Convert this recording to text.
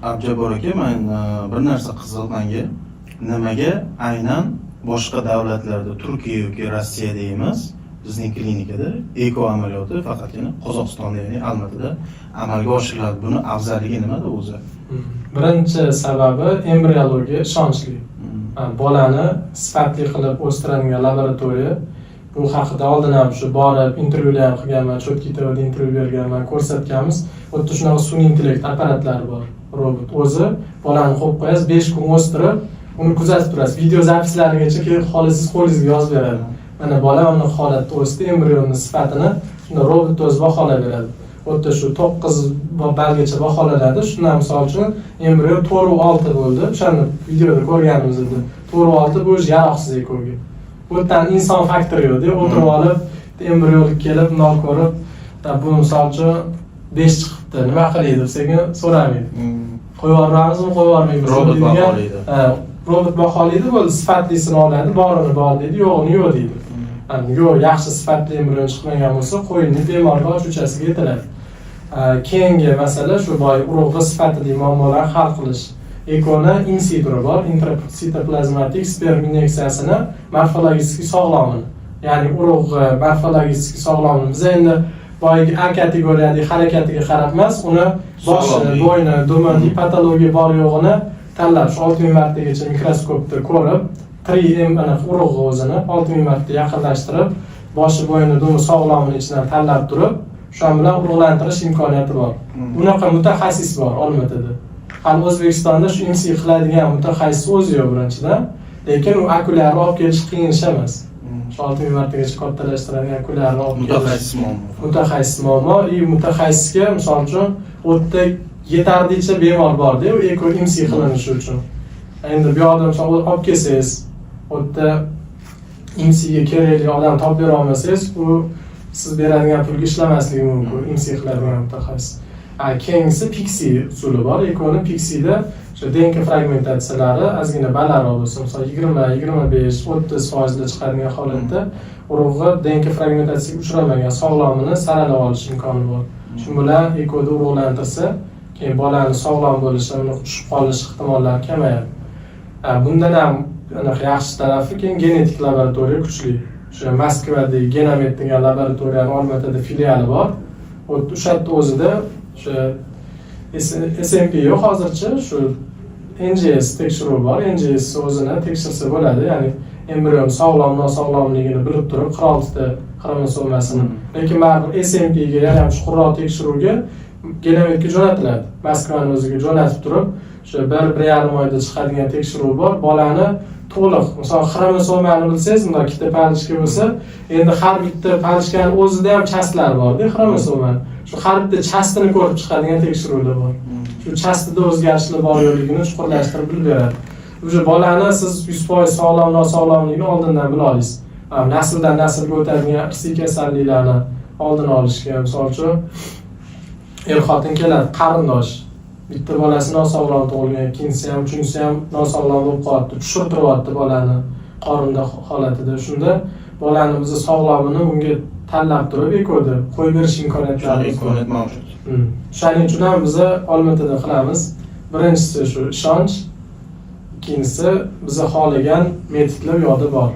Abjabor aka, men bir narsa qiziq menga. Nimaga aynan boshqa davlatlarda, Turkiya yoki Rossiya deymiz, bizning klinikada eko amaliyoti faqatgina Qozog'istonda, ya'ni Almatada amalga oshiriladi. Buni afzalligi nimada o'zi? Birinchi sababi embriologiya ishonchli. Bolani sifatli qilib o'stiradigan laboratoriya. Bu haqida oldin ham shu borib intervyular ham qilganman, cho'tki TVda intervyu berganman, ko'rsatganmiz. Xuddi shunaqa sun'iy intellekt apparatlari bor. Robot o'zi bolani qo'yib qo'yasiz, 5 kun o'stirib, uni kuzatib turasiz. Video zapislarigacha keyin xohlasangiz qo'lingizga yozib beradi. Mana bola uni holatda o'sdi, embrionni sifatini shunda robot o'zi baholab beradi. Xuddi shu 9 balgacha baholanadi. Shundan misol uchun embrion 4.6 bo'ldi. O'shani videoda ko'rganimiz edi. 4.6 bu yaroqsiz ekoga. Bu yerdan inson faktori yo'q-da, o'tirib olib, embrionlik kelib, nol ko'rib, bu misol uchun 5 chiqibdi. Nima qilaydi desak, so'ramaydi. Qo'yib yuboramizmi, qo'yib yubormaymizmi? Robot baholaydi. Robot baholaydi, bo'ldi, sifatlisini oladi, borini bor deydi, yo'qni yo'q deydi. Yo'q, yaxshi sifatli embrion chiqmagan bo'lsa, qo'yinni bemorga cho'chasiga yetiladi. Keyingi masala shu boy urug'i sifatli muammolarni hal qilish. Ekoni IMSI turi bor, intracytoplazmatik sperm inyeksiyasini morfologik sog'lomini. Ya'ni urug' morfologik sog'lomini biz endi boyagi A kategoriyadagi harakatiga qarab emas, uni boshi, bo'yni, dumini, patologiya bor yo'g'ini tanlab, 6000 martagacha mikroskopda ko'rib, 3M urug' o'zini 6000 marta yaqinlashtirib, boshi, bo'yni, dumi sog'lomini ichidan tanlab turib, shu bilan urug'lantirish imkoniyati bor. Bunaqa mutaxassis bor Olmaotada. Hali O'zbekistonda shu IMSI qiladigan mutaxassis o'zi yo'q birinchidan, lekin u akulyarni olib kelish qiyin ish emas. 6000 martagacha kattalashtiradigan akulyarni olib kelish mutaxassis muammo. Mutaxassisga misol uchun o'tda yetarlicha bemor bor-da, u eko IMSI qilinishi uchun. Endi bu yoqda misol olib kelsangiz, o'tda IMSIga kerakli odam topib bera olmasangiz, u siz beradigan pulga ishlamasligi mumkin, IMSI qiladigan mutaxassis. Keyingisi PIXI usuli bor. Ekoni PIXIda o'sha DNK fragmentatsiyalari ozgina balandroq bo'lsa, masalan 20-25-30% chiqadigan holatda urug'i DNK fragmentatsiyaga uchramagan sog'lomini saralab olish imkoni bor. Shu bilan ekoda urug'lantirsa, keyin bolani sog'lom bo'lishi, uni tushib qolish ehtimollari kamayadi. Bundan ham yaxshi tarafi keyin genetik laboratoriya kuchli. O'sha Moskvadagi Genomet degan laboratoriyaning Olmaotada filiali bor. O'sha yerda o'zida SMP yo'q hozircha, shu NGS tekshiruvi bor. NGS o'zini tekshirsa bo'ladi, ya'ni embrion sog'lom nosog'lomligini bilib turib, 46 ta xromosomasini. Lekin baribir SMPga, ya'ni ham chuqurroq tekshiruvga Genometga jo'natiladi. Moskvaning o'ziga jo'natib turib, o'sha 1-1,5 oyda chiqadigan tekshiruv bor. Bolani to'liq, masalan, xromosomani bilsangiz, bunda ikkita palichka bo'lsa, endi har bitta palichkaning o'zida ham chastlar bor-da, xromosomani. Shu har bitta chastini ko'rib chiqadigan tekshiruvlar bor. Shu chastida o'zgarishlar bor yo'qligini chuqurlashtirib bilib beradi. O'sha bolani siz 100% sog'lom nosog'lomligini oldindan bila olasiz. Nasldan naslga o'tadigan irsiy kasalliklarni oldini olishga, misol uchun xotin keladi, qarindosh. Bitta bolasi nosog'lom tug'ilgan, ikkinchisi ham, uchinchisi ham nosog'lom bo'lib qolibdi, tushirtiryapti bolani qorinda holatida. Shunda bolani biz sog'lomini unga tanlab turib ekoda qo'yib berish imkoniyatlari mavjud. Shuning uchun ham biz Olmaotada qilamiz. Birinchisi shu ishonch, ikkinchisi biz xohlagan metodlar yo'lda bor.